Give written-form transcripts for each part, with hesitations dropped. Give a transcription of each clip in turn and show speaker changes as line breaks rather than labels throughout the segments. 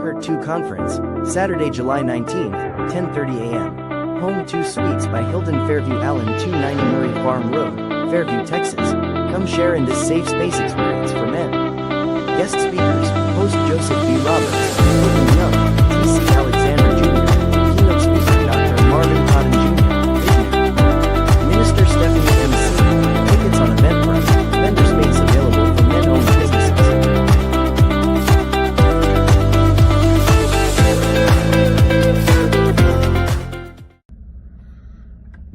Hurt 2 Conference, Saturday, July 19th, 10:30 a.m. Home 2 Suites by Hilton Fairview Allen 290 Murray Farm Road, Fairview, Texas. Come share in this safe space experience for men. Guest speakers, host Joseph B. Roberts, Hilton Young, T.C. Alexander Jr., keynote speaker Dr. Marvin Cotton Jr., Visionary. Minister Stephanie M. Seaton. Tickets on Eventbrite. Vendor space available for men-owned businesses.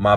My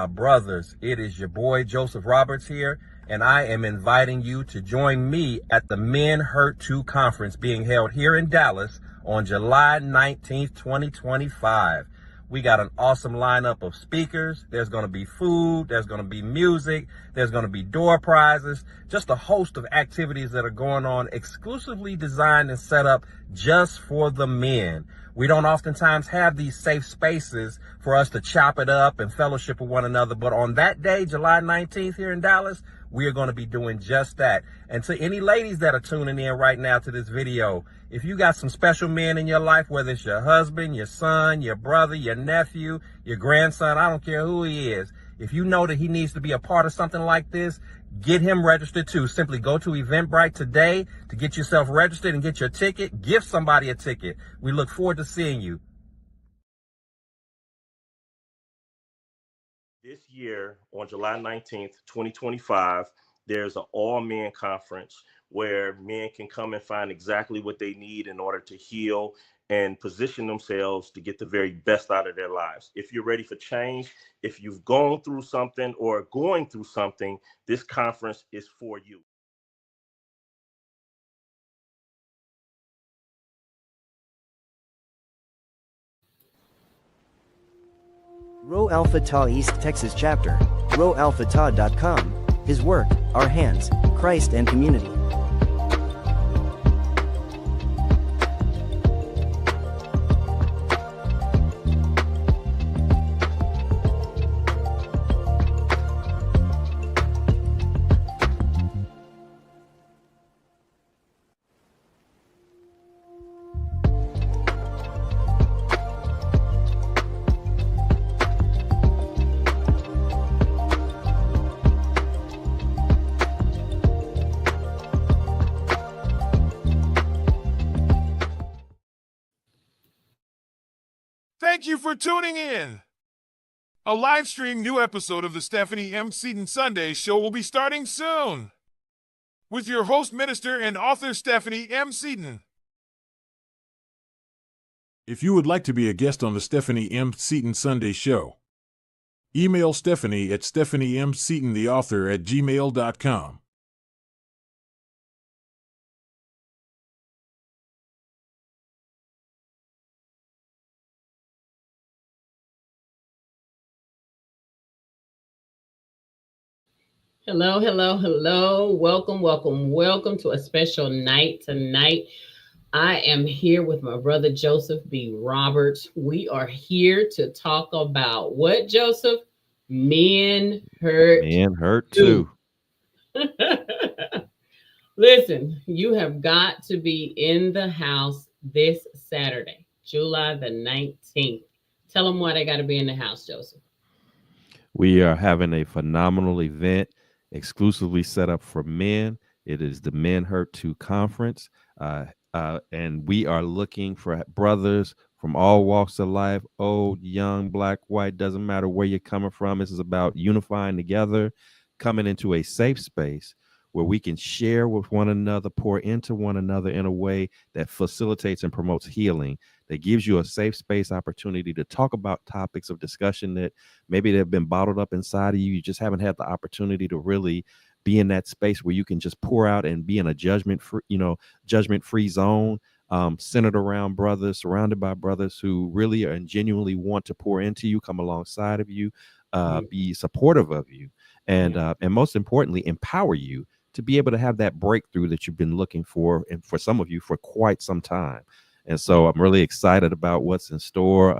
brothers, it is your boy Joseph Roberts here, and I am inviting you to join me at the Men Hurt 2 Conference being held here in Dallas on July 19th, 2025. We got an awesome lineup of speakers. There's going to be food, there's going to be music, there's going to be door prizes, just a host of activities that are going on exclusively designed and set up just for the men. We don't oftentimes have these safe spaces for us to chop it up and fellowship with one another. But on that day, July 19th here in Dallas, we are going to be doing just that. And to any ladies that are tuning in right now to this video, if you got some special men in your life, whether it's your husband, your son, your brother, your nephew, your grandson, I don't care who he is. If you know that he needs to be a part of something like this, get him registered too. Simply go to Eventbrite today to get yourself registered and get your ticket. Give somebody a ticket. We look forward to seeing you. This year, on July 19th, 2025, there's an all-men conference where men can come and find exactly what they need in order to heal and position themselves to get the very best out of their lives. If you're ready for change, if you've gone through something or going through something, this conference is for you.
Rho Alpha Tau East Texas Chapter, rhoalphatau.com. His work, our hands, Christ and community.
Thank you for tuning in. A live stream new episode of the Stephanie M. Seaton Sunday Show will be starting soon. With your host, minister, and author Stephanie M. Seaton. If you would like to be a guest on the Stephanie M. Seaton Sunday Show, email Stephanie at stephaniemseatontheauthor@gmail.com.
Hello. Welcome to a special night tonight. I am here with my brother, Joseph B. Roberts. We are here to talk about what, Joseph? Men Hurt
2.
Listen, you have got to be in the house this Saturday, July the 19th. Tell them why they got to be in the house, Joseph.
We are having a phenomenal event exclusively set up for men. It is the Men Hurt 2 Conference, and we are looking for brothers from all walks of life, old, young, black, white, doesn't matter where you're coming from. This is about unifying together, coming into a safe space where we can share with one another, pour into one another in a way that facilitates and promotes healing, that gives you a safe space opportunity to talk about topics of discussion that maybe they've been bottled up inside of you. You just haven't had the opportunity to really be in that space where you can just pour out and be in a judgment-free zone, centered around brothers, surrounded by brothers who really are and genuinely want to pour into you, come alongside of you, be supportive of you, and most importantly, empower you to be able to have that breakthrough that you've been looking for, and for some of you for quite some time. And so I'm really excited about what's in store.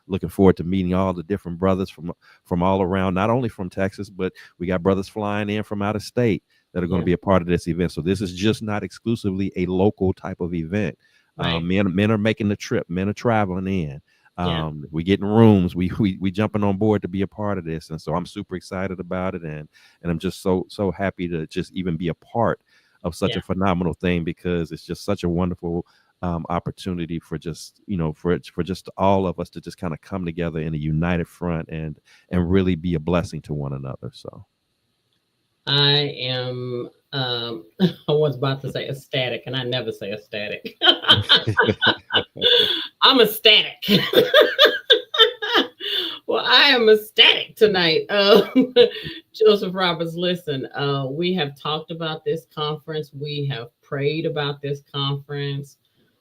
Looking forward to meeting all the different brothers from all around, not only from Texas, but we got brothers flying in from out of state that are going to be a part of this event. So this is just not exclusively a local type of event.
Right.
Men are making the trip. Men are traveling in.
Yeah.
We getting rooms. We jumping on board to be a part of this, and so I'm super excited about it, and I'm just so happy to just even be a part of such
Yeah.
a phenomenal thing, because it's just such a wonderful opportunity for just for just all of us to just kind of come together in a united front and really be a blessing to one another. So
I am I was about to say ecstatic, and I never say ecstatic. I'm ecstatic. Well, I am ecstatic tonight. Joseph Roberts, listen, we have talked about this conference. We have prayed about this conference.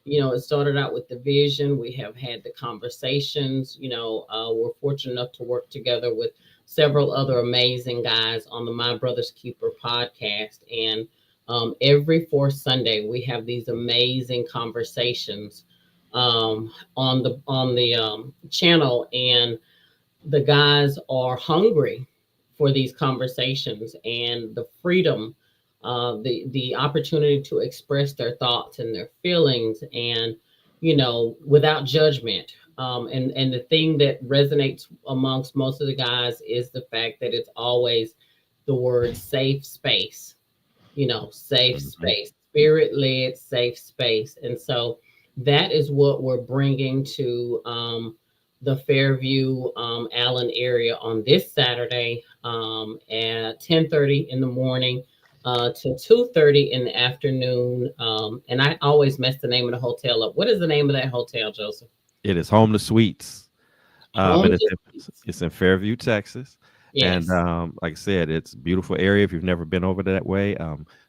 It started out with the vision. We have had the conversations. We're fortunate enough to work together with several other amazing guys on the My Brother's Keeper podcast. And every fourth Sunday, we have these amazing conversations on the channel, and the guys are hungry for these conversations and the freedom, the opportunity to express their thoughts and their feelings, and without judgment. And the thing that resonates amongst most of the guys is the fact that it's always the word safe space. Safe space, spirit-led safe space. And so that is what we're bringing to the Fairview, Allen area on this Saturday at 10:30 in the morning to 2:30 in the afternoon. And I always mess the name of the hotel up. What is the name of that hotel, Joseph?
It is Home to Suites.
Home
And
to
it's in Fairview, Texas.
Yes.
And like I said, it's a beautiful area if you've never been over that way.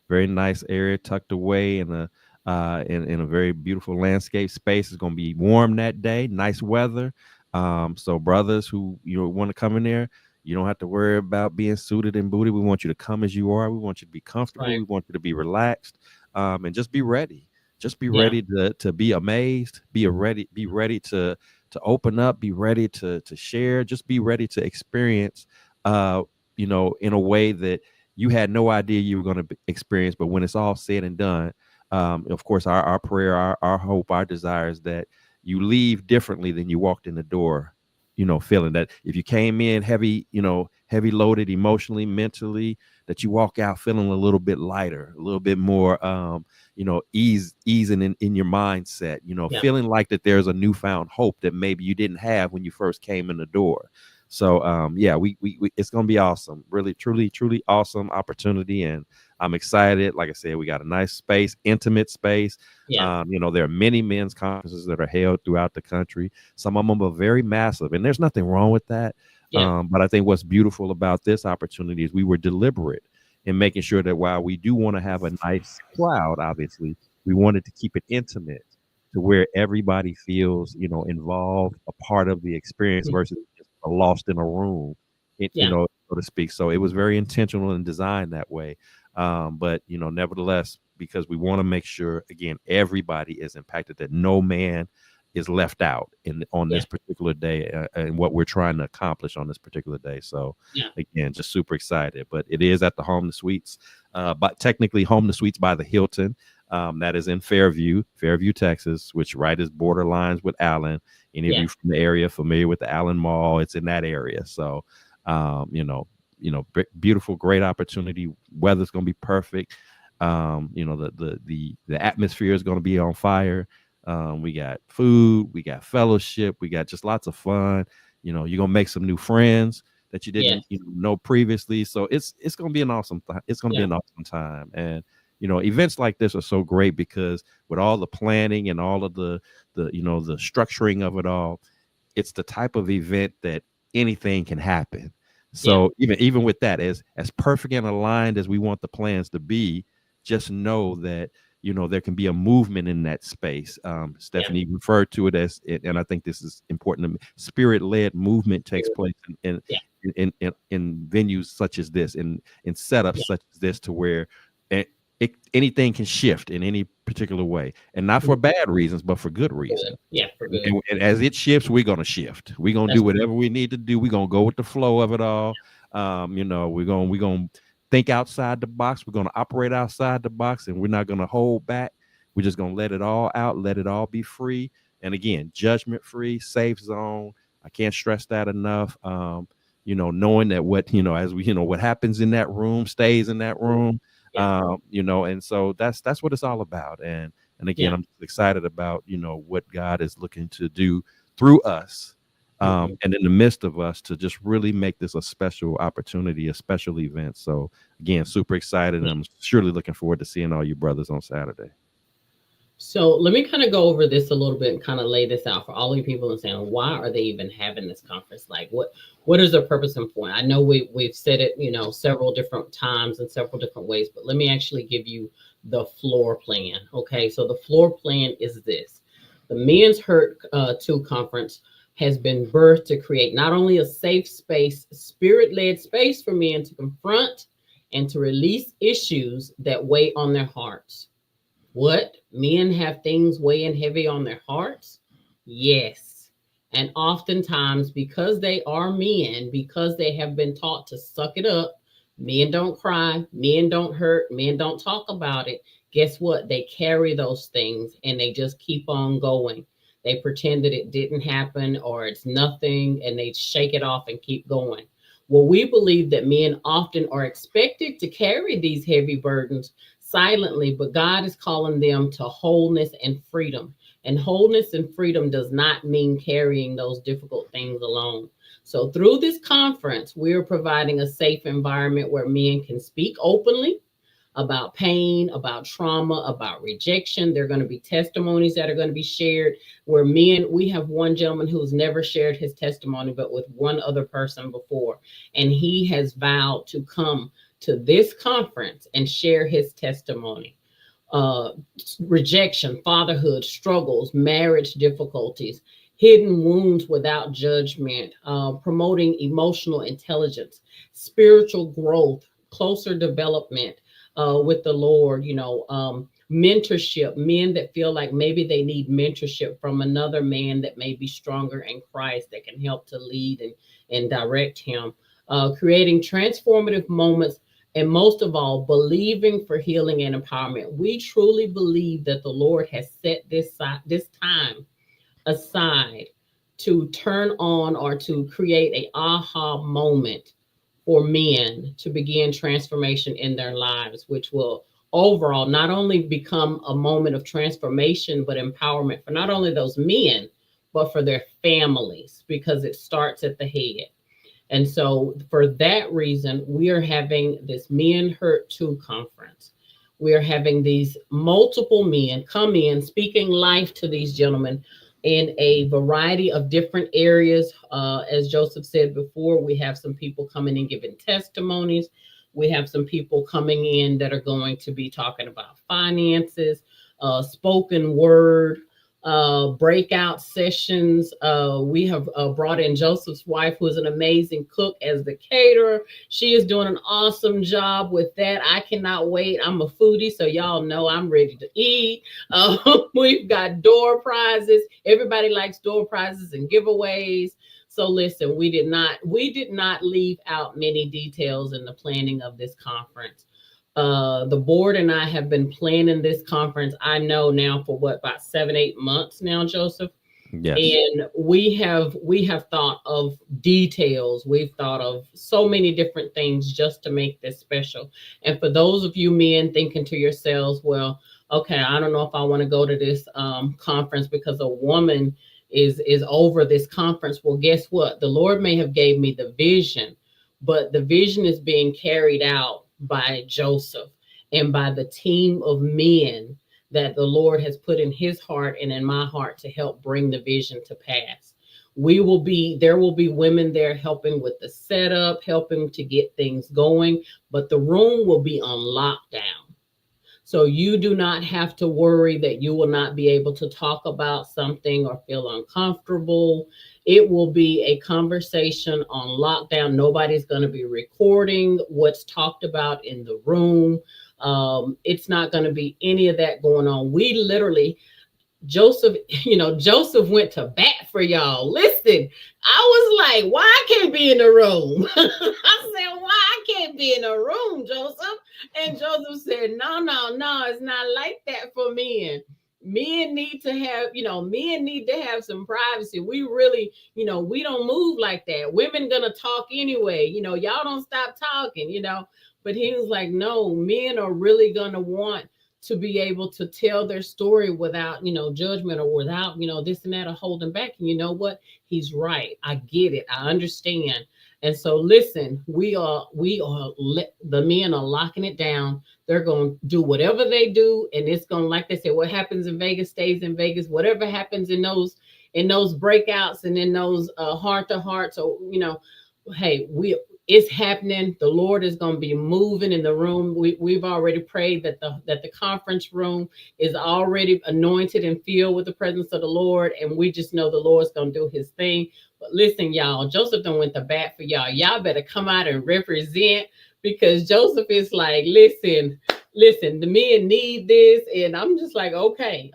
Very nice area tucked away in a very beautiful landscape space. It's going to be warm that day, nice weather. So brothers who want to come in there, you don't have to worry about being suited and booted. We want you to come as you are. We want you to be comfortable.
Right.
We want you to be relaxed, and just be ready. Just be
Yeah.
ready to be amazed. Be ready to open up. Be ready to share. Just be ready to experience. In a way that you had no idea you were going to experience. But when it's all said and done, of course, our prayer, our hope, our desire is that you leave differently than you walked in the door, feeling that if you came in heavy loaded emotionally, mentally, that you walk out feeling a little bit lighter, a little bit more, easing in your mindset,
Yeah.
feeling like that there's a newfound hope that maybe you didn't have when you first came in the door. So we it's gonna be awesome, really, truly awesome opportunity, and I'm excited. Like I said, we got a nice space, intimate space.
Yeah.
There are many men's conferences that are held throughout the country. Some of them are very massive, and there's nothing wrong with that.
Yeah.
But I think what's beautiful about this opportunity is we were deliberate in making sure that while we do want to have a nice crowd, obviously, we wanted to keep it intimate to where everybody feels, involved, a part of the experience versus just lost in a room, so to speak. So it was very intentional and designed that way. But nevertheless, because we want to make sure, again, everybody is impacted, that no man is left out on this particular day, and what we're trying to accomplish on this particular day. So again, just super excited. But it is at the Home to Suites, but technically Home to Suites by the Hilton. That is in Fairview, Texas, which is borderlines with Allen. Any of you from the area familiar with the Allen Mall, it's in that area. So, beautiful, great opportunity. Weather's going to be perfect. The atmosphere is going to be on fire. We got food, we got fellowship, we got just lots of fun. You're going to make some new friends that you didn't know previously. So it's going to be an awesome it's going to be an awesome time. And events like this are so great because with all the planning and all of the structuring of it all, it's the type of event that anything can happen. So even with that, as perfect and aligned as we want the plans to be, just know that there can be a movement in that space. Stephanie referred to it as, and I think this is important, spirit-led movement takes place in venues such as this, in setups such as this, to where anything can shift in any particular way, and not for bad reasons, but for good reasons.
For good.
And as it shifts, we're going to shift. We're going to do whatever we need to do. We're going to go with the flow of it all. We're going to think outside the box. We're going to operate outside the box, and we're not going to hold back. We're just going to let it all out, let it all be free. And again, judgment free, safe zone. I can't stress that enough. Knowing that what, as we, what happens in that room stays in that room, and so that's what it's all about. And again, I'm excited about, what God is looking to do through us. And in the midst of us to just really make this a special opportunity, a special event. So again, super excited. And I'm surely looking forward to seeing all you brothers on Saturday.
So let me kind of go over this a little bit and kind of lay this out for all you people and saying, why are they even having this conference? Like what is their purpose and point? I know we've said it, several different times in several different ways, but let me actually give you the floor plan. Okay. So the floor plan is this: the Men's Hurt 2 conference has been birthed to create not only a safe space, spirit-led space for men to confront and to release issues that weigh on their hearts. What? Men have things weighing heavy on their hearts? Yes. And oftentimes, because they are men, because they have been taught to suck it up, men don't cry, men don't hurt, men don't talk about it. Guess what? They carry those things and they just keep on going. They pretend that it didn't happen or it's nothing, and they shake it off and keep going. Well, we believe that men often are expected to carry these heavy burdens silently, but God is calling them to wholeness and freedom. And wholeness and freedom does not mean carrying those difficult things alone. So through this conference, we're providing a safe environment where men can speak openly about pain, about trauma, about rejection. There are going to be testimonies that are going to be shared where we have one gentleman who's never shared his testimony, but with one other person before. And he has vowed to come to this conference and share his testimony. Rejection, fatherhood, struggles, marriage difficulties, hidden wounds without judgment, promoting emotional intelligence, spiritual growth, closer development with the Lord, mentorship, men that feel like maybe they need mentorship from another man that may be stronger in Christ that can help to lead and direct him, creating transformative moments. And most of all, believing for healing and empowerment. We truly believe that the Lord has set this time aside to turn on or to create an aha moment for men to begin transformation in their lives, which will overall not only become a moment of transformation, but empowerment for not only those men, but for their families, because it starts at the head. And so for that reason, we are having this Men Hurt 2 conference. We are having these multiple men come in, speaking life to these gentlemen in a variety of different areas. As Joseph said before, we have some people coming in giving testimonies. We have some people coming in that are going to be talking about finances, spoken word, breakout sessions. We have brought in Joseph's wife, who is an amazing cook, as the caterer. She is doing an awesome job with that. I cannot wait. I'm a foodie, so y'all know I'm ready to eat. We've got door prizes. Everybody likes door prizes and giveaways. So listen, we did not leave out many details in the planning of this conference. The board and I have been planning this conference, I know now for about 7-8 months now, Joseph. Yes. And we have thought of details. We've thought of so many different things just to make this special. And for those of you men thinking to yourselves, well, okay, I don't know if I want to go to this conference because a woman is over this conference. Well, guess what? The Lord may have gave me the vision, but the vision is being carried out by Joseph and by the team of men that the Lord has put in his heart and in my heart to help bring the vision to pass. There will be women there helping with the setup, helping to get things going, but the room will be on lockdown. So you do not have to worry that you will not be able to talk about something or feel uncomfortable. It will be a conversation on lockdown. Nobody's going to be recording what's talked about in the room. It's not going to be any of that going on. We literally, Joseph, Joseph went to bat for y'all. Listen, I was like, why I can't be in the room? I said, why I can't be in the room, Joseph? And Joseph said, no, it's not like that for men. Men need to have, men need to have some privacy. We really, we don't move like that. Women gonna talk anyway. Y'all don't stop talking. But he was like, no, men are really gonna want to be able to tell their story without, judgment or without, this and that or holding back. And you know what? He's right. I get it. I understand. And so listen, the men are locking it down. They're going to do whatever they do. And it's going to, like they said, what happens in Vegas stays in Vegas. Whatever happens in those breakouts and in those heart to hearts, or, hey, it's happening. The Lord is going to be moving in the room. We've already prayed that the conference room is already anointed and filled with the presence of the Lord. And we just know the Lord's going to do his thing. But listen, y'all, Joseph done went to bat for y'all. Y'all better come out and represent, because Joseph is like, listen, the men need this. And I'm just like, okay.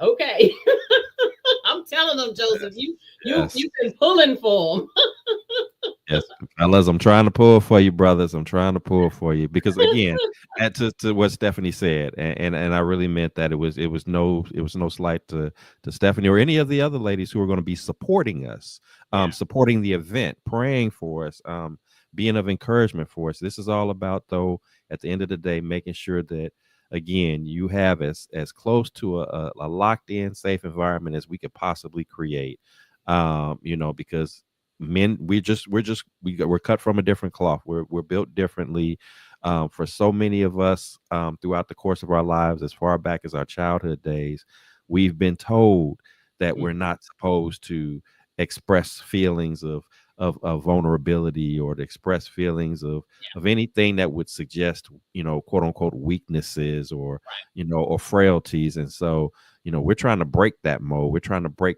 I'm telling them, Joseph, you've been pulling for them.
Yes, fellas, I'm trying to pull for you, brothers. I'm trying to pull for you because, again, add to what Stephanie said, and I really meant that it was no slight to Stephanie or any of the other ladies who are going to be supporting us, supporting the event, praying for us, being of encouragement for us. This is all about, though, at the end of the day, making sure that, again, you have as close to a locked in, safe environment as we could possibly create. Because men, we're cut from a different cloth. We're built differently. For so many of us, throughout the course of our lives, as far back as our childhood days, we've been told that we're not supposed to express feelings of vulnerability, or to express feelings of anything that would suggest, quote unquote, weaknesses or frailties. And so, we're trying to break that mold. We're trying to break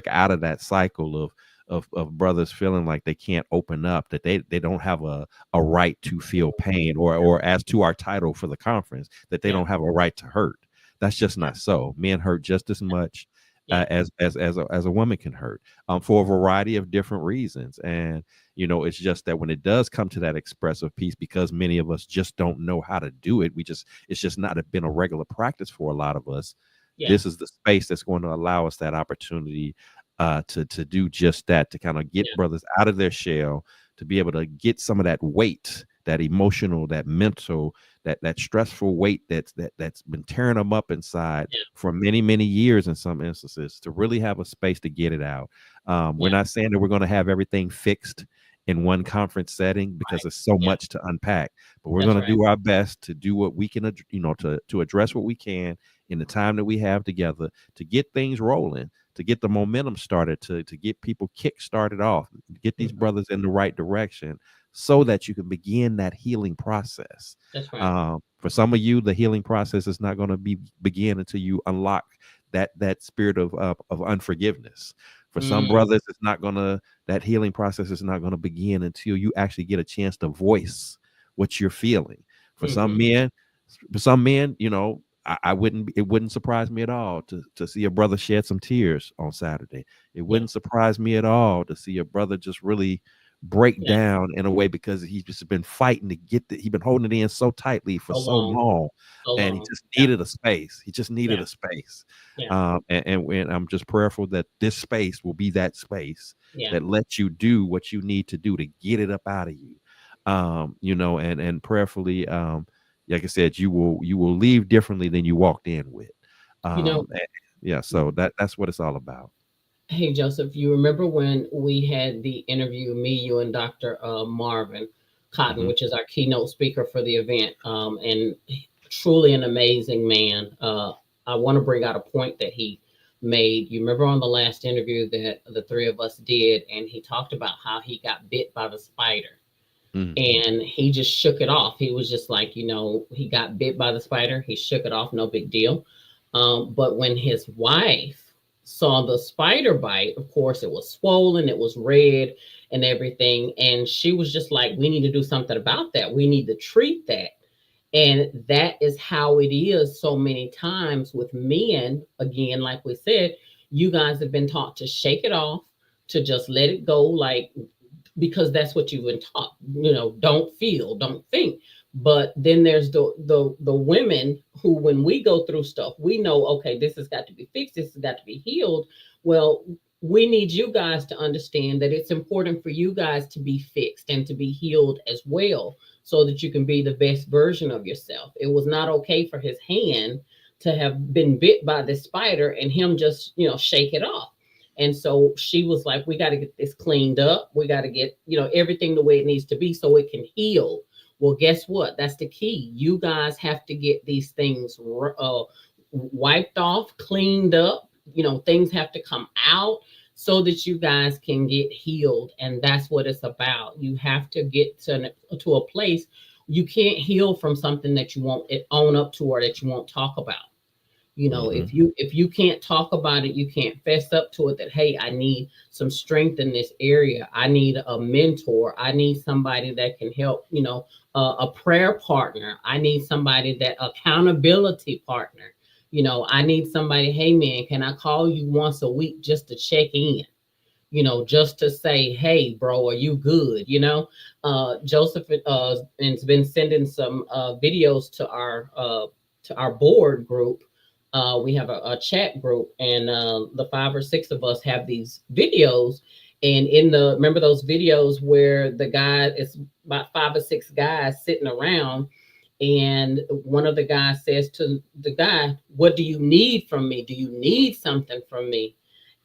out of that cycle of brothers feeling like they can't open up, that they don't have a right to feel pain, or as to our title for the conference, that they don't have a right to hurt. That's just not so. Men hurt just as much as a woman can hurt, for a variety of different reasons. And it's just that when it does come to that expressive piece, because many of us just don't know how to do it, it's just not been a regular practice for a lot of us. This is the space that's going to allow us that opportunity to do just that, to kind of get brothers out of their shell, to be able to get some of that weight, that emotional, that mental, that stressful weight that's been tearing them up inside for many, many years in some instances, to really have a space to get it out. We're not saying that we're going to have everything fixed in one conference setting, because there's so much to unpack, but we're going to do our best to do what we can, to address what we can in the time that we have together, to get things rolling, to get the momentum started, to get people kick started off, get these brothers in the right direction, so that you can begin that healing process.
That's right.
For some of you, the healing process is not going to begin until you unlock that spirit of unforgiveness. For some brothers, that healing process is not going to begin until you actually get a chance to voice what you're feeling. For some men, it wouldn't surprise me at all to see a brother shed some tears on Saturday. It wouldn't surprise me at all to see a brother just really break down in a way, because he's just been fighting to get he's been holding it in so tightly for so long. And he just needed a space. He just needed a space. And I'm just prayerful that this space will be that space that lets you do what you need to do to get it up out of you. And prayerfully, like I said, you will leave differently than you walked in with. So that's what it's all about.
Hey, Joseph, you remember when we had the interview, me, you, and Dr. Marvin Cotton, which is our keynote speaker for the event, and truly an amazing man. I want to bring out a point that he made. You remember on the last interview that the three of us did, and he talked about how he got bit by the spider. And he just shook it off. He was just like, he got bit by the spider. He shook it off. No big deal. But when his wife saw the spider bite, of course, it was swollen, it was red and everything. And she was just like, we need to do something about that. We need to treat that. And that is how it is so many times with men. Again, like we said, you guys have been taught to shake it off, to just let it go, like, because that's what you've been taught. Don't feel, don't think. But then there's the women who, when we go through stuff, we know, okay, this has got to be fixed, this has got to be healed. Well, we need you guys to understand that it's important for you guys to be fixed and to be healed as well, so that you can be the best version of yourself. It was not okay for his hand to have been bit by the spider and him just, shake it off. And so she was like, we got to get this cleaned up. We got to get, everything the way it needs to be so it can heal. Well, guess what? That's the key. You guys have to get these things wiped off, cleaned up. Things have to come out so that you guys can get healed. And that's what it's about. You have to get to a place. You can't heal from something that you won't own up to or that you won't talk about. If you can't talk about it, you can't fess up to it that, hey, I need some strength in this area. I need a mentor. I need somebody that can help, a prayer partner. I need somebody that accountability partner. I need somebody, hey man, can I call you once a week just to check in? Just to say, hey, bro, are you good? Joseph has been sending some videos to our board group. We have a chat group, and the 5 or 6 of us have these videos. And remember those videos where the guy, it's about 5 or 6 guys sitting around, and one of the guys says to the guy, what do you need from me? Do you need something from me?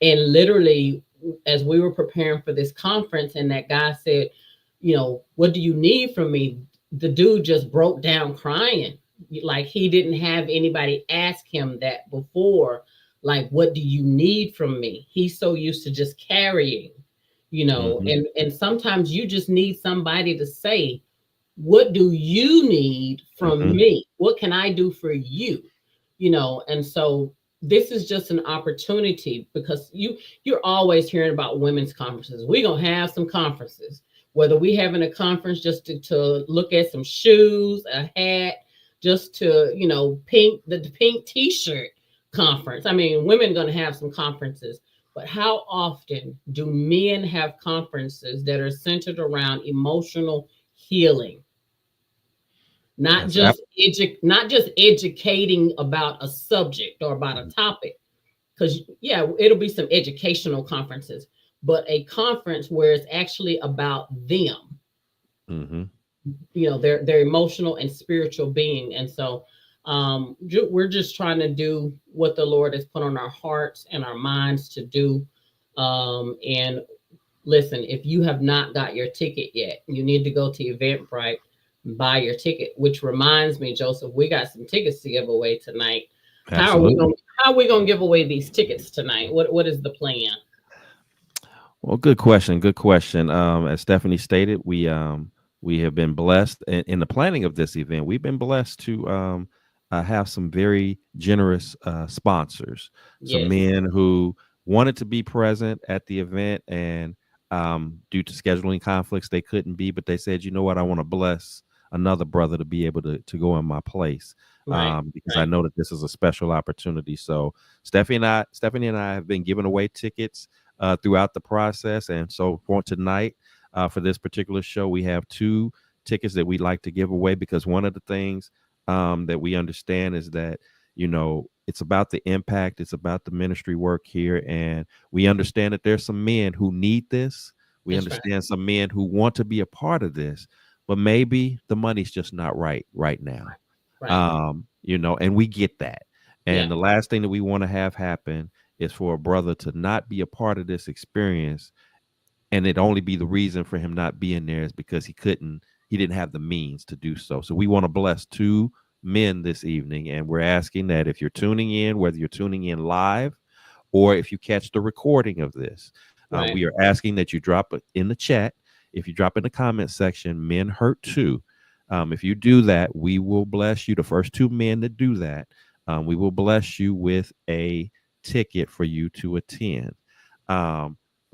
And literally, as we were preparing for this conference, and that guy said, what do you need from me? The dude just broke down crying. Like he didn't have anybody ask him that before. Like, what do you need from me? He's so used to just carrying, and sometimes you just need somebody to say, what do you need from me? What can I do for you? And so this is just an opportunity, because you're always hearing about women's conferences. We're going to have some conferences, whether we having a conference just to look at some shoes, a hat, just to, the pink t-shirt conference. I mean, women are going to have some conferences, but how often do men have conferences that are centered around emotional healing? Not just educating about a subject or about a topic, because it'll be some educational conferences, but a conference where it's actually about them. Their emotional and spiritual being. And so we're just trying to do what the Lord has put on our hearts and our minds to do. And listen, if you have not got your ticket yet, you need to go to Eventbrite, buy your ticket. Which reminds me, Joseph, we got some tickets to give away tonight. Absolutely. How are we gonna give away these tickets tonight? What is the plan?
Well, good question. As Stephanie stated, we have been blessed in the planning of this event. We've been blessed to have some very generous sponsors, some men who wanted to be present at the event, and due to scheduling conflicts, they couldn't be, but they said, you know what, I want to bless another brother to be able to go in my place, because I know that this is a special opportunity. So Stephanie and I have been giving away tickets throughout the process. And so for tonight, for this particular show, we have 2 tickets that we'd like to give away, because one of the things that we understand is that, it's about the impact. It's about the ministry work here. And we understand that there's some men who need this. We understand some men who want to be a part of this, but maybe the money's just not right now. And we get that. And the last thing that we want to have happen is for a brother to not be a part of this experience, and it only be the reason for him not being there is because he didn't have the means to do so. So we want to bless 2 men this evening, and we're asking that if you're tuning in, whether you're tuning in live or if you catch the recording of this, we are asking that you drop it in the chat. If you drop in the comment section, Men Hurt Too, if you do that, we will bless you. The first 2 men that do that, we will bless you with a ticket for you to attend.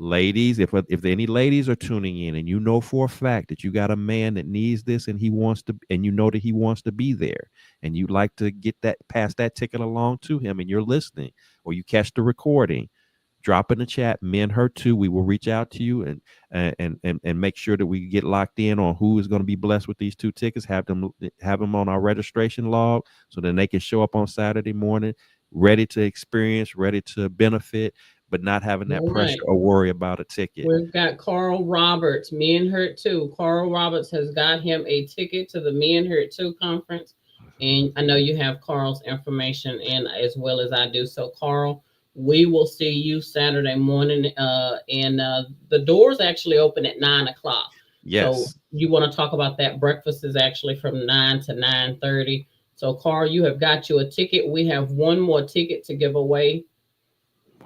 ladies, if any ladies are tuning in and you know for a fact that you got a man that needs this and he wants to, and you know that he wants to be there, and you'd like to pass that ticket along to him, and you're listening, or you catch the recording, drop in the chat, Men Hurt Too. We will reach out to you and make sure that we get locked in on who is going to be blessed with these 2 tickets. Have them on our registration log so then they can show up on Saturday morning, ready to experience, ready to benefit, but not having that pressure or worry about a ticket.
We've got Carl Roberts, Men Hurt Too. Carl Roberts has got him a ticket to the Men Hurt Too conference. And I know you have Carl's information in as well as I do. So Carl, we will see you Saturday morning. And the doors actually open at 9:00.
Yes.
So you want to talk about that? Breakfast is actually from 9 to 9:30. So Carl, you have got you a ticket. We have one more ticket to give away.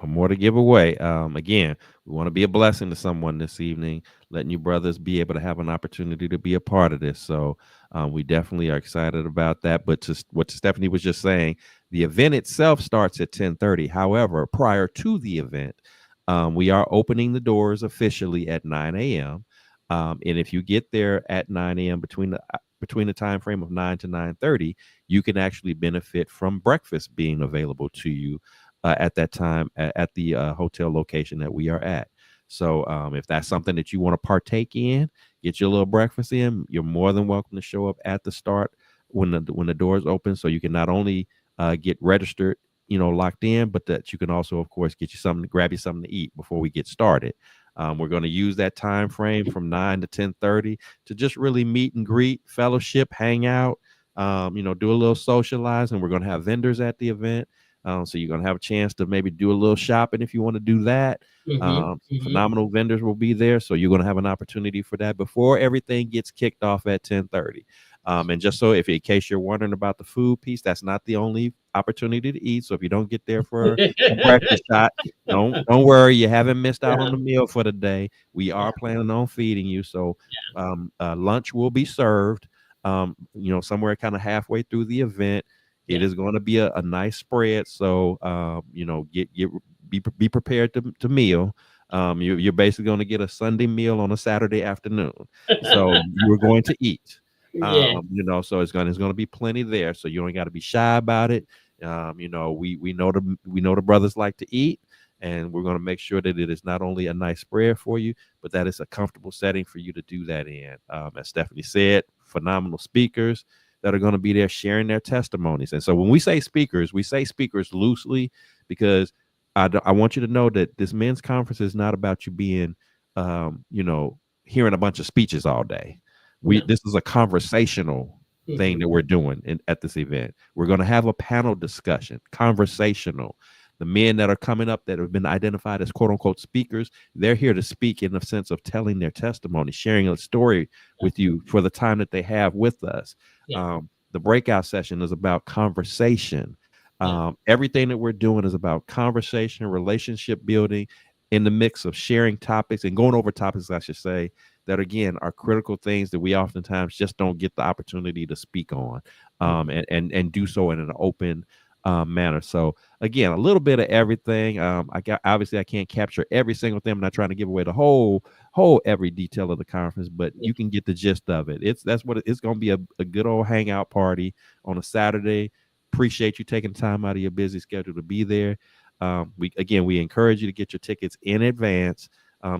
One more to give away. Again, we want to be a blessing to someone this evening, letting you brothers be able to have an opportunity to be a part of this. So we definitely are excited about that. But to what Stephanie was just saying, the event itself starts at 10:30. However, prior to the event, we are opening the doors officially at 9 a.m. And if you get there at 9 a.m. between the time frame of 9 to 9:30, you can actually benefit from breakfast being available to you at that time at the hotel location that we are at. So if that's something that you want to partake in, get your little breakfast in, you're more than welcome to show up at the start when the doors open, so you can not only get registered, locked in, but that you can also, of course, grab you something to eat before we get started. We're going to use that time frame from 9 to 10:30 to just really meet and greet, fellowship, hang out, do a little socializing. We're going to have vendors at the event. So you're going to have a chance to maybe do a little shopping if you want to do that. Phenomenal vendors will be there. So you're going to have an opportunity for that before everything gets kicked off at 10:30. And just so in case you're wondering about the food piece, that's not the only opportunity to eat. So if you don't get there for a breakfast shot, don't worry. You haven't missed out on the meal for the day. We are planning on feeding you. So lunch will be served, somewhere kind of halfway through the event. It is going to be a nice spread. So, be prepared to meal. You're basically going to get a Sunday meal on a Saturday afternoon. So you're going to eat, so it's going to be plenty there. So you don't got to be shy about it. We know the brothers like to eat, and we're going to make sure that it is not only a nice spread for you, but that it's a comfortable setting for you to do that in. As Stephanie said, phenomenal speakers that are going to be there sharing their testimonies. And so when we say speakers loosely, because I want you to know that this men's conference is not about you being, hearing a bunch of speeches all day. This is a conversational thing that we're doing at this event. We're going to have a panel discussion, conversational. The men that are coming up that have been identified as quote unquote speakers, they're here to speak in the sense of telling their testimony, sharing a story with you for the time that they have with us. The breakout session is about conversation. Everything that we're doing is about conversation, relationship building, in the mix of sharing topics and going over topics, I should say, that again are critical things that we oftentimes just don't get the opportunity to speak on, and do so in an open manner. So again, a little bit of everything. Obviously I can't capture every single thing. I'm not trying to give away the whole every detail of the conference, but you can get the gist of it. It's going to be a good old hangout party on a Saturday. Appreciate you taking time out of your busy schedule to be there. We encourage you to get your tickets in advance,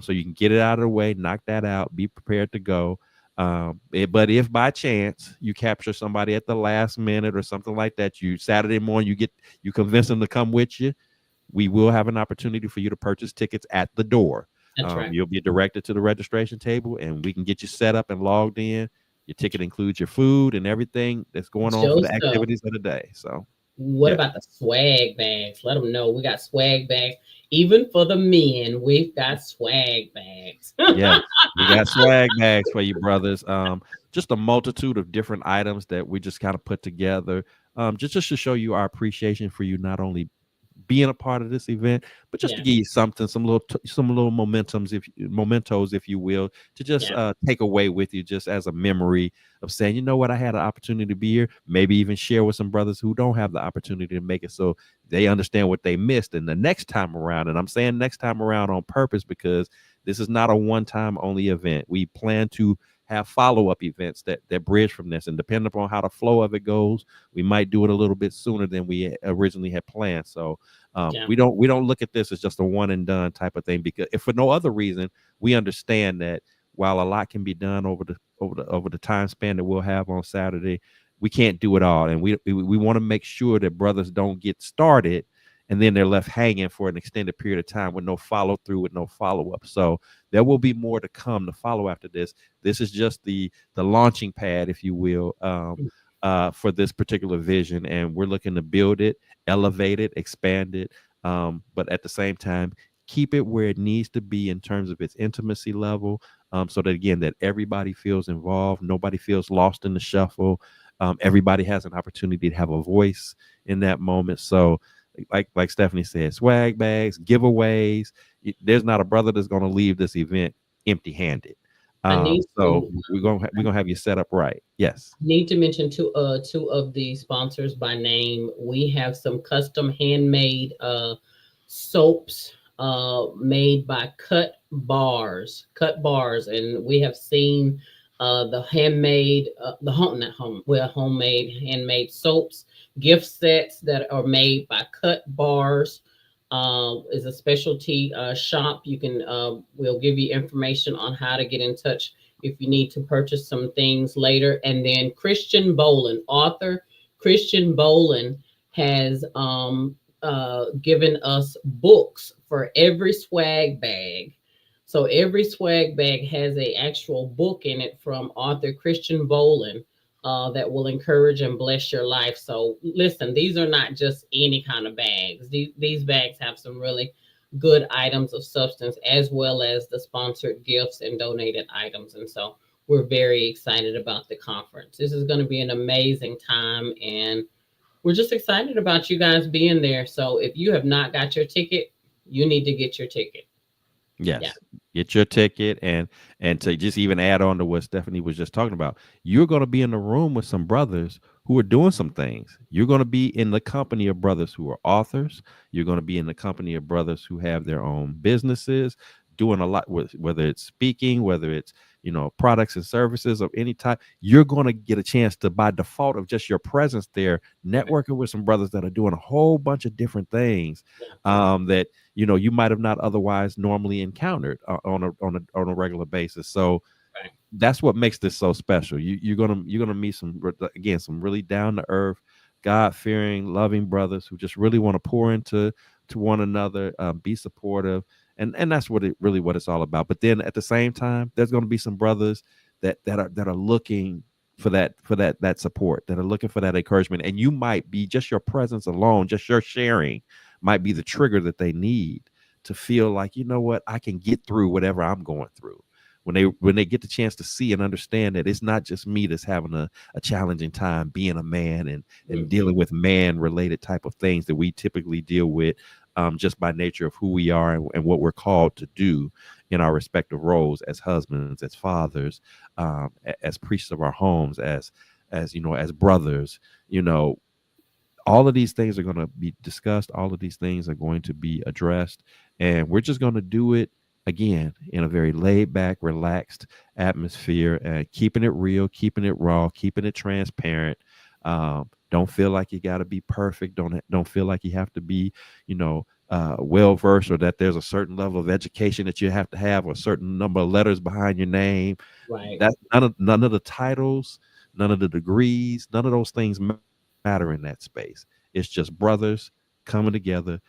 so you can get it out of the way, knock that out, be prepared to go. But if by chance you capture somebody at the last minute or something like that, Saturday morning you convince them to come with you, we will have an opportunity for you to purchase tickets at the door. That's right. You'll be directed to the registration table, and we can get you set up and logged in. Your ticket includes your food and everything that's going on for the activities of the day. So
what about the swag bags? Let them know we got swag bags. Even for the men, we've got swag bags.
Yeah, we got swag bags for you, brothers. Just a multitude of different items that we just kind of put together, just to show you our appreciation for you not only being a part of this event, but just to give you something, some little mementos, if you will, to just take away with you, just as a memory of saying, you know what, I had an opportunity to be here. Maybe even share with some brothers who don't have the opportunity to make it, so they understand what they missed. And the next time around, and I'm saying next time around on purpose, because this is not a one-time only event. We plan to have follow-up events that bridge from this, and depending upon how the flow of it goes, we might do it a little bit sooner than we originally had planned. So we don't look at this as just a one and done type of thing, because if for no other reason, we understand that while a lot can be done over the time span that we'll have on Saturday, we can't do it all, and we want to make sure that brothers don't get started and then they're left hanging for an extended period of time with no follow through, with no follow up. So there will be more to come to follow after this. This is just the launching pad, if you will, for this particular vision, and we're looking to build it, elevate it, expand it, but at the same time keep it where it needs to be in terms of its intimacy level, so that again, that everybody feels involved, nobody feels lost in the shuffle. Everybody has an opportunity to have a voice in that moment. So like Stephanie said, swag bags, giveaways. There's not a brother that's going to leave this event empty-handed. So we're gonna have you set up right. Yes.
Need to mention two of the sponsors by name. We have some custom handmade soaps made by Cut Bars, and we have seen the handmade homemade handmade soaps, gift sets that are made by Cut Bars. Is a specialty shop. You can we'll give you information on how to get in touch if you need to purchase some things later. And then Christian Boland, author Christian Boland, has given us books for every swag bag. So every swag bag has an actual book in it from author Christian Boland that will encourage and bless your life. So listen, these are not just any kind of bags. These bags have some really good items of substance, as well as the sponsored gifts and donated items. And so we're very excited about the conference. This is going to be an amazing time, and we're just excited about you guys being there. So if you have not got your ticket, you need to get your ticket.
Yes. Yeah. Get your ticket, and to just even add on to what Stephanie was just talking about, you're going to be in the room with some brothers who are doing some things. You're going to be in the company of brothers who are authors. You're going to be in the company of brothers who have their own businesses, doing a lot with, whether it's speaking, whether it's, you know, products and services of any type. You're going to get a chance to, by default of just your presence there, networking with some brothers that are doing a whole bunch of different things that, you know, you might have not otherwise normally encountered on a regular basis. So that's what makes this so special. You're gonna meet some really down to earth, God-fearing, loving brothers who just really want to pour into one another, be supportive. And that's what it's all about. But then at the same time, there's going to be some brothers that are looking for that support, that are looking for that encouragement. And you might be, just your presence alone, just your sharing might be the trigger that they need to feel like, you know what, I can get through whatever I'm going through. When they get the chance to see and understand that it's not just me that's having a challenging time being a man and dealing with man related type of things that we typically deal with, just by nature of who we are and what we're called to do in our respective roles as husbands, as fathers, as priests of our homes, as you know, as brothers. You know, all of these things are going to be discussed. All of these things are going to be addressed, and we're just going to do it again in a very laid back, relaxed atmosphere, and keeping it real, keeping it raw, keeping it transparent. Don't feel like you got to be perfect. Don't feel like you have to be, you know, well versed, or that there's a certain level of education that you have to have, or a certain number of letters behind your name.
Right.
That's none of the titles, none of the degrees, none of those things matter in that space. It's just brothers coming together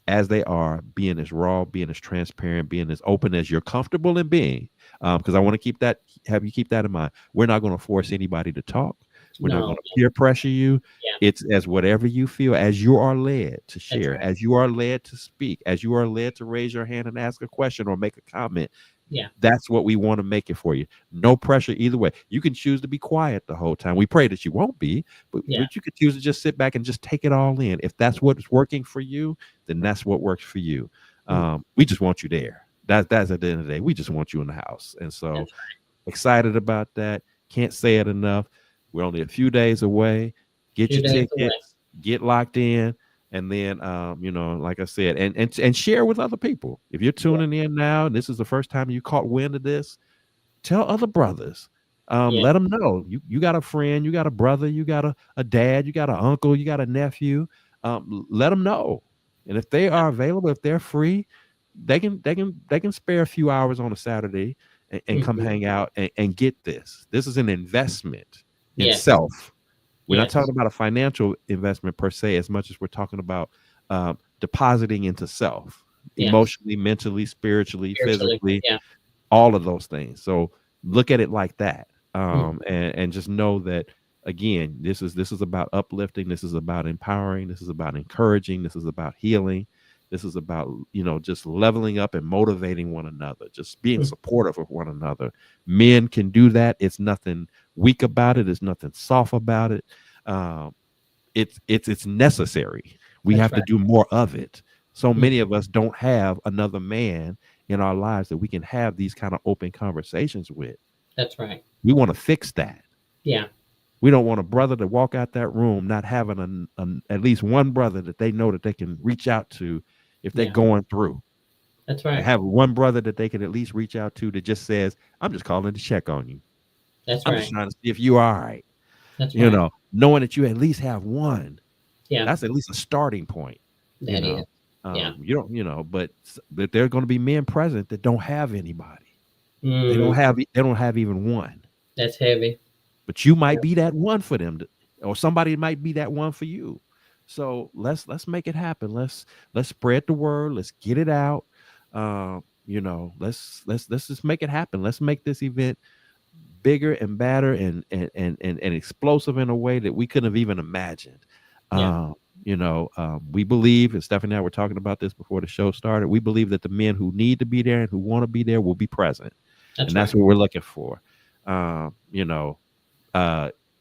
as they are, being as raw, being as transparent, being as open as you're comfortable in being. Because I want to have you keep that in mind. We're not going to force anybody to talk. We're not going to peer pressure you. Yeah. It's as whatever you feel, as you are led to share, as you are led to speak, as you are led to raise your hand and ask a question or make a comment.
Yeah.
That's what we want to make it for you. No pressure either way. You can choose to be quiet the whole time. We pray that you won't be, but
Yeah.
you could choose to just sit back and just take it all in. If that's what's working for you, then that's what works for you. We just want you there. That's at the end of the day. We just want you in the house. And so
That's right.
excited about that. Can't say it enough. We're only a few days away. Get
Few
your
days away.
tickets, get locked in, and then like I said, and share with other people. If you're tuning in now and this is the first time you caught wind of this, tell other brothers. Let them know you got a friend, you got a brother, you got a dad, you got an uncle, you got a nephew. Let them know. And if they are available, if they're free, they can spare a few hours on a Saturday and come hang out and get this. This is an investment in self. We're not talking about a financial investment per se, as much as we're talking about depositing into self, emotionally, mentally, spiritually, physically, all of those things. So look at it like that, and just know that again, this is about uplifting. This is about empowering. This is about encouraging. This is about healing. This is about, just leveling up and motivating one another, just being supportive of one another. Men can do that. It's nothing weak about it. It's nothing soft about it. It's necessary. We have to do more of it. So many of us don't have another man in our lives that we can have these kind of open conversations with.
That's right.
We want to fix that.
Yeah.
We don't want a brother to walk out that room not having at least one brother that they know that they can reach out to if they're going through.
That's right.
Have one brother that they can at least reach out to that just says, I'm just calling to check on you. I'm just trying to see if you're all right.
That's right.
Knowing that you at least have one.
Yeah.
That's at least a starting point.
That is.
You don't, but there are going to be men present that don't have anybody. They don't have even one.
That's heavy.
But you might be that one for them, or somebody might be that one for you. So let's make it happen. Let's spread the word. Let's get it out. Let's just make it happen. Let's make this event bigger and better and explosive in a way that we couldn't have even imagined. We believe, and Stephanie and I were talking about this before the show started, we believe that the men who need to be there and who want to be there will be present. That's what we're looking for.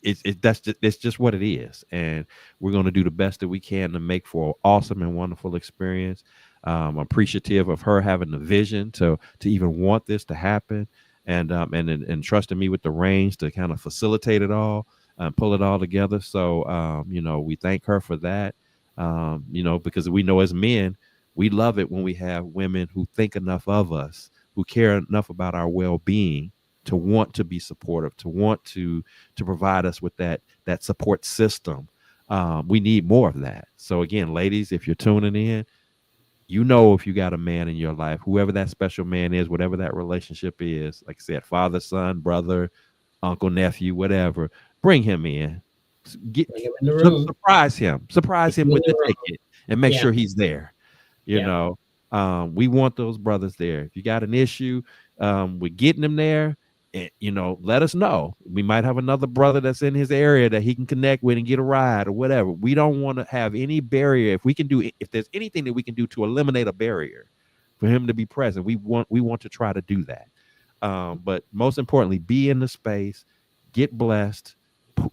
It's just what it is, and we're going to do the best that we can to make for an awesome and wonderful experience. I'm appreciative of her having the vision to even want this to happen, and trusting me with the reins to kind of facilitate it all and pull it all together. So we thank her for that. Because we know as men, we love it when we have women who think enough of us, who care enough about our well-being to want to be supportive, to want to provide us with that support system. We need more of that. So again, ladies, if you're tuning in, if you got a man in your life, whoever that special man is, whatever that relationship is, like I said, father, son, brother, uncle, nephew, whatever, bring him in. Surprise him with the ticket and make sure he's there. We want those brothers there. If you got an issue with getting them there, let us know. We might have another brother that's in his area that he can connect with and get a ride or whatever. We don't want to have any barrier. If there's anything that we can do to eliminate a barrier for him to be present, we want to try to do that. But most importantly, be in the space, get blessed,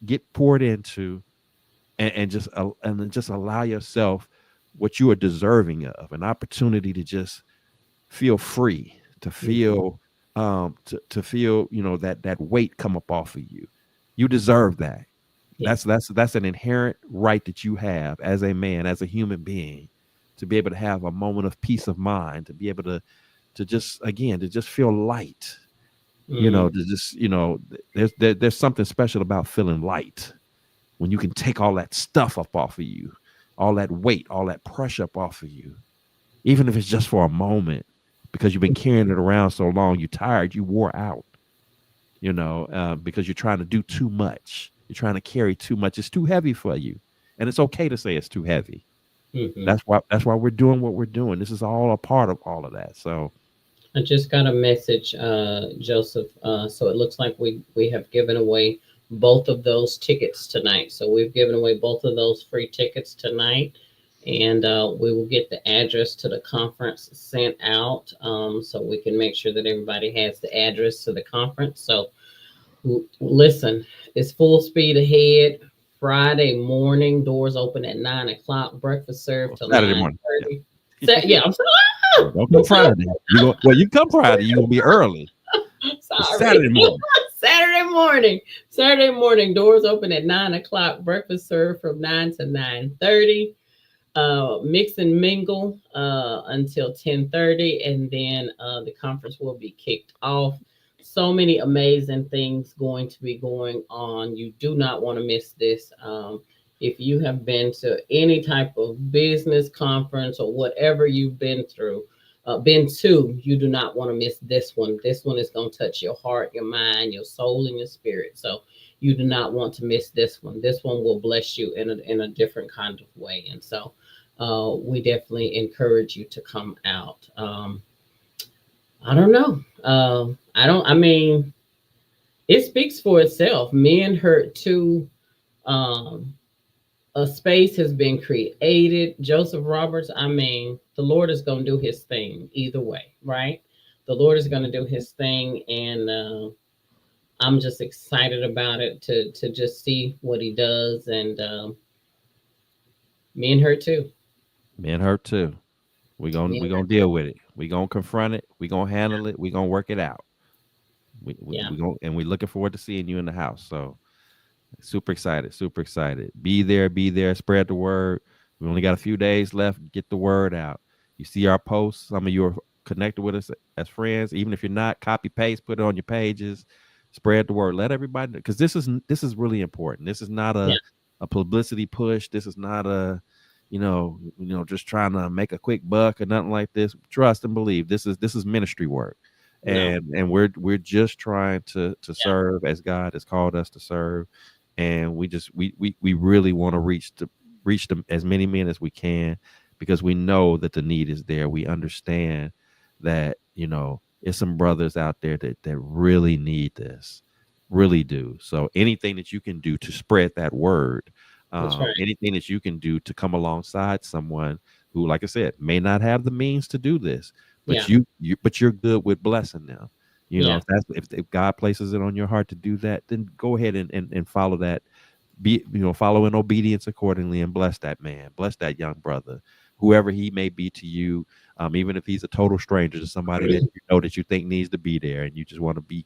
get poured into, and just allow yourself what you are deserving of, an opportunity to just feel free, to feel to feel that weight come up off of you. You deserve that. That's an inherent right that you have as a man, as a human being, to be able to have a moment of peace of mind, to be able to just feel light. There's something special about feeling light when you can take all that stuff up off of you, all that weight, all that pressure up off of you, even if it's just for a moment, because you've been carrying it around so long, you're tired, you wore out, because you're trying to do too much. You're trying to carry too much. It's too heavy for you. And it's okay to say it's too heavy. Mm-hmm. That's why we're doing what we're doing. This is all a part of all of that. So
I just got a message, Joseph. So it looks like we have given away both of those tickets tonight. So we've given away both of those free tickets tonight. And we will get the address to the conference sent out, so we can make sure that everybody has the address to the conference. So listen, it's full speed ahead. Friday morning, doors open at 9 o'clock. Breakfast served till
Saturday morning.
9:30. Yeah, I'm sorry.
Don't come Friday. You come Friday, you gonna be early.
Sorry.
Saturday morning.
Saturday morning, doors open at 9 o'clock. Breakfast served from 9 to 9:30. Mix and mingle until 10:30, and then the conference will be kicked off. So many amazing things going to be going on. You do not want to miss this. If you have been to any type of business conference or whatever you've been to, you do not want to miss this one. This one is going to touch your heart, your mind, your soul, and your spirit. So you do not want to miss this one. This one will bless you in a different kind of way. And so we definitely encourage you to come out. I don't know. I mean, it speaks for itself. Men Hurt Too. A space has been created. Joseph Roberts, I mean, the Lord is going to do his thing either way, right? The Lord is going to do his thing, and I'm just excited about it to just see what he does. And Men Hurt Too.
Men Hurt Too. We're gonna deal with it. We're gonna confront it. We're gonna handle it. We're gonna work it out. We're looking forward to seeing you in the house. So super excited. Be there, spread the word. We only got a few days left. Get the word out. You see our posts. Some of you are connected with us as friends. Even if you're not, copy paste, put it on your pages, spread the word. Let everybody know, because this is really important. This is not a publicity push. This is not a just trying to make a quick buck or nothing like this. Trust and believe. This is ministry work. And we're just trying to serve as God has called us to serve. And we really want to reach them as many men as we can, because we know that the need is there. We understand that, there's some brothers out there that really need this, really do. So anything that you can do to spread that word, right. Anything that you can do to come alongside someone who, like I said, may not have the means to do this, but you're good with blessing them. If God places it on your heart to do that, then go ahead and follow that. Follow in obedience accordingly, and bless that man, bless that young brother, whoever he may be to you. Even if he's a total stranger to somebody that you think needs to be there, and you just want to be,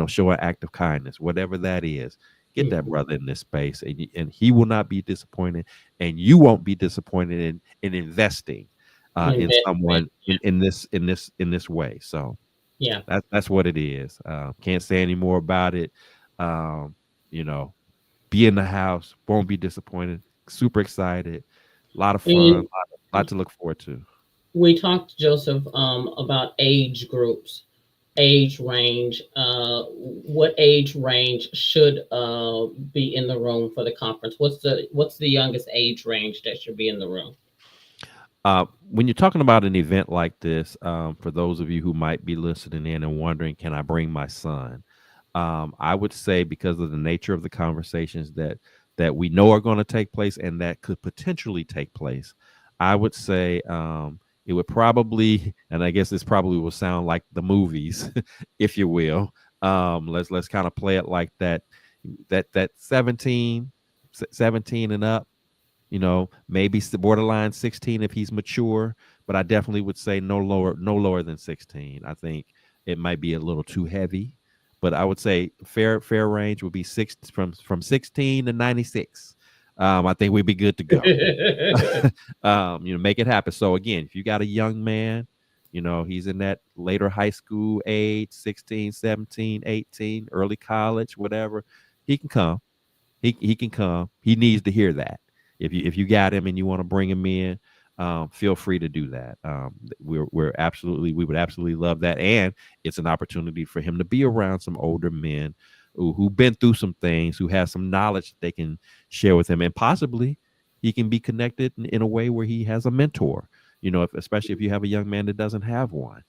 show an act of kindness, whatever that is. Get that brother in this space, and he will not be disappointed, and you won't be disappointed in investing in someone in this way. So that's what it is. Can't say any more about it. Be in the house, won't be disappointed. Super excited, a lot of fun, a lot to look forward to.
We talked, Joseph, about age groups. Age range, what age range should be in the room for the conference? What's the youngest age range that should be in the room?
When you're talking about an event like this, for those of you who might be listening in and wondering, can I bring my son? I would say, because of the nature of the conversations that we know are going to take place and that could potentially take place, I would say it would probably, and I guess this probably will sound like the movies, if you will. Let's kind of play it like that 17 and up, maybe borderline 16 if he's mature, but I definitely would say no lower than 16. I think it might be a little too heavy, but I would say fair range would be from 16 to 96. I think we'd be good to go. Make it happen. So again, if you got a young man, he's in that later high school age, 16, 17, 18, early college, whatever, he can come. He can come. He needs to hear that. If you got him and you want to bring him in, feel free to do that. We would absolutely love that. And it's an opportunity for him to be around some older men who've been through some things, who have some knowledge that they can share with him, and possibly he can be connected in a way where he has a mentor, especially if you have a young man that doesn't have one.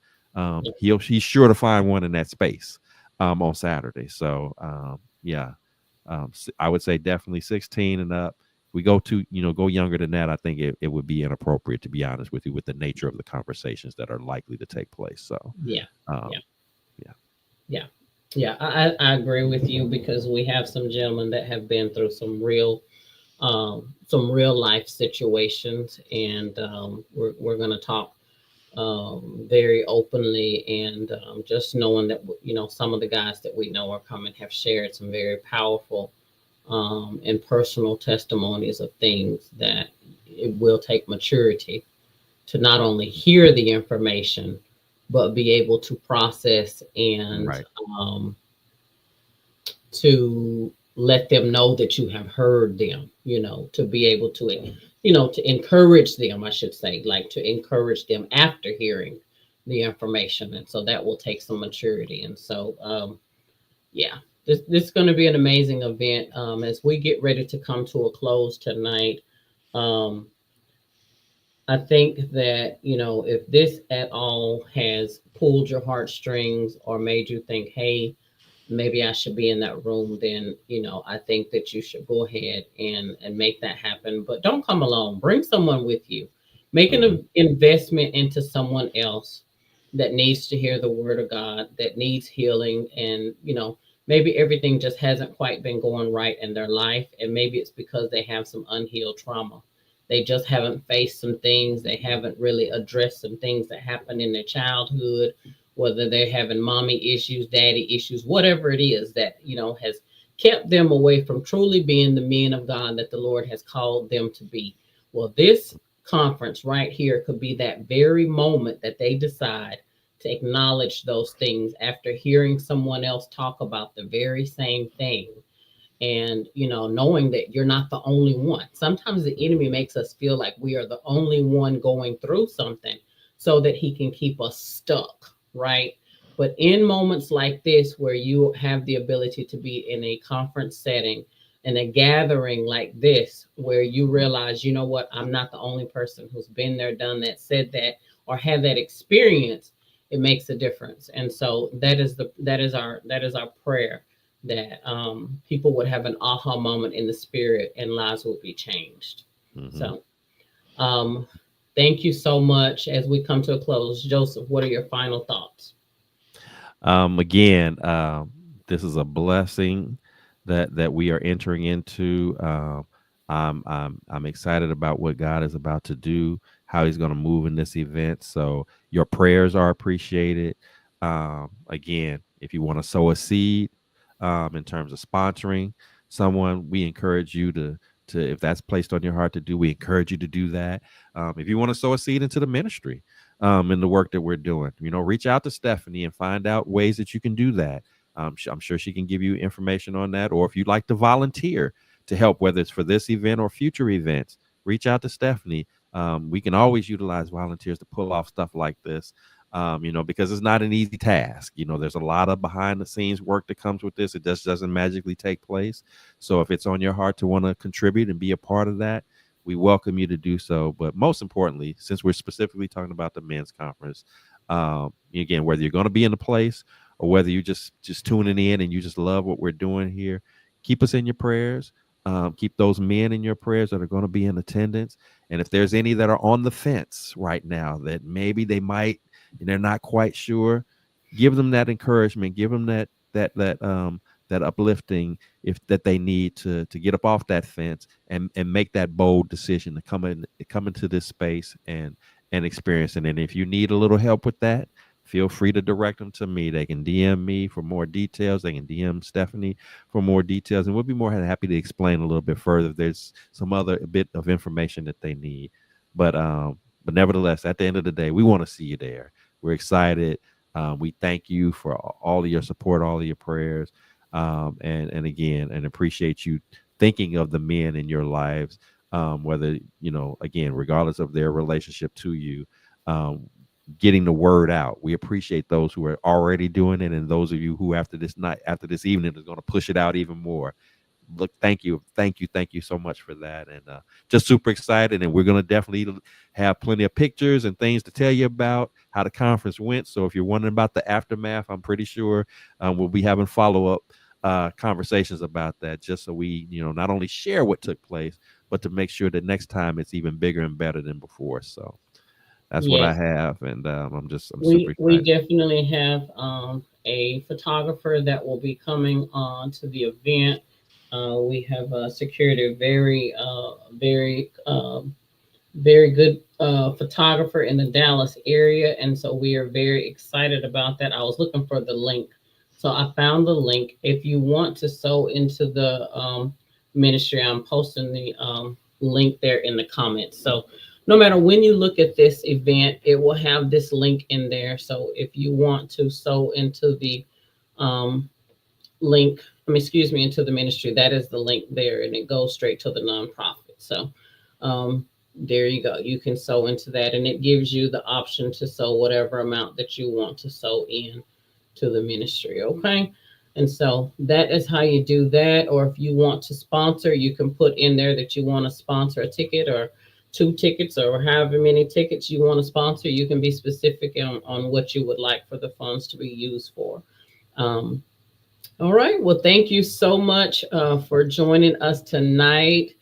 He's sure to find one in that space on Saturday. So I would say definitely 16 and up. we go to, go younger than that, I think it would be inappropriate, to be honest with you, with the nature of the conversations that are likely to take place. So
Yeah.
um,
Yeah. I agree with you, because we have some gentlemen that have been through some real life situations, and we're going to talk very openly, and just knowing that some of the guys that we know are coming have shared some very powerful and personal testimonies of things that it will take maturity to not only hear the information, but be able to process and
Right.
to let them know that you have heard them, to be able to, to encourage them, I should say, like to encourage them after hearing the information. And so that will take some maturity. And so, yeah, this is going to be an amazing event. As we get ready to come to a close tonight, I think that, if this at all has pulled your heartstrings or made you think, hey, maybe I should be in that room, then, I think that you should go ahead and make that happen. But don't come alone. Bring someone with you. Make an investment into someone else that needs to hear the word of God, that needs healing. And, maybe everything just hasn't quite been going right in their life. And maybe it's because they have some unhealed trauma. They just haven't faced some things. They haven't really addressed some things that happened in their childhood, whether they're having mommy issues, daddy issues, whatever it is that, has kept them away from truly being the men of God that the Lord has called them to be. Well, this conference right here could be that very moment that they decide to acknowledge those things after hearing someone else talk about the very same thing. And, knowing that you're not the only one. Sometimes the enemy makes us feel like we are the only one going through something so that he can keep us stuck, right? But in moments like this, where you have the ability to be in a conference setting and a gathering like this, where you realize, you know what, I'm not the only person who's been there, done that, said that, or had that experience, it makes a difference. And so that is our prayer, that people would have an aha moment in the spirit and lives will be changed. So thank you so much. As we come to a close, Joseph, what are your final thoughts?
Again, this is a blessing that we are entering into. I'm excited about what God is about to do, how he's going to move in this event. So your prayers are appreciated. Again, if you want to sow a seed in terms of sponsoring someone, we encourage you to if that's placed on your heart to do, we encourage you to do that. If you want to sow a seed into the ministry, in the work that we're doing, reach out to Stephanie and find out ways that you can do that. I'm sure she can give you information on that. Or if you'd like to volunteer to help, whether it's for this event or future events, reach out to Stephanie. We can always utilize volunteers to pull off stuff like this, because it's not an easy task. There's a lot of behind the scenes work that comes with this. It just doesn't magically take place. So if it's on your heart to want to contribute and be a part of that, we welcome you to do so. But most importantly, since we're specifically talking about the men's conference, again, whether you're going to be in the place or whether you're just tuning in and you just love what we're doing here, keep us in your prayers. Keep those men in your prayers that are going to be in attendance. And if there's any that are on the fence right now that maybe they might, and they're not quite sure, give them that encouragement, give them that uplifting that they need to get up off that fence and make that bold decision to come into this space and experience it. And if you need a little help with that, feel free to direct them to me. They can DM me for more details. They can DM Stephanie for more details, and we'll be more than happy to explain a little bit further if there's some other bit of information that they need. But nevertheless, at the end of the day, we want to see you there. We're excited. We thank you for all of your support, all of your prayers, and again, and appreciate you thinking of the men in your lives, whether, again, regardless of their relationship to you, getting the word out. We appreciate those who are already doing it, and those of you who after this evening is going to push it out even more. Look, thank you so much for that, and just super excited. And we're going to definitely have plenty of pictures and things to tell you about how the conference went. So if you're wondering about the aftermath, I'm pretty sure we'll be having follow-up conversations about that, just so we, not only share what took place, but to make sure that next time it's even bigger and better than before. So that's what I
Yes.
have, and I'm super
We
excited.
definitely have a photographer that will be coming on to the event. We have secured a very good photographer in the Dallas area, and so we are very excited about that. I was looking for the link, so I found the link. If you want to sew into the ministry, I'm posting the link there in the comments. So no matter when you look at this event, it will have this link in there. So if you want to sew into the into the ministry, that is the link there, and it goes straight to the nonprofit. So there you go. You can sew into that, and it gives you the option to sew whatever amount that you want to sew in to the ministry. Okay. And so that is how you do that. Or if you want to sponsor, you can put in there that you want to sponsor a ticket or 2 tickets or however many tickets you want to sponsor. You can be specific on what you would like for the funds to be used for. All right. Well, thank you so much for joining us tonight.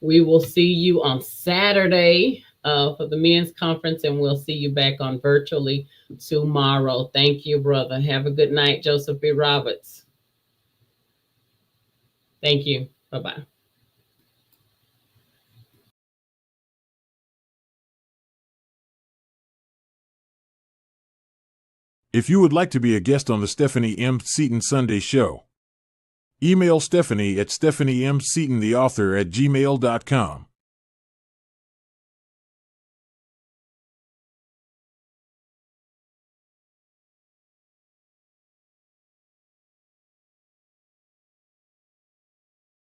We will see you on Saturday for the men's conference, and we'll see you back on virtually tomorrow. Thank you, brother. Have a good night, Joseph B. Roberts. Thank you. Bye-bye.
If you would like to be a guest on the Stephanie M. Seaton Sunday Show, email Stephanie at stephaniemseatontheauthor@gmail.com.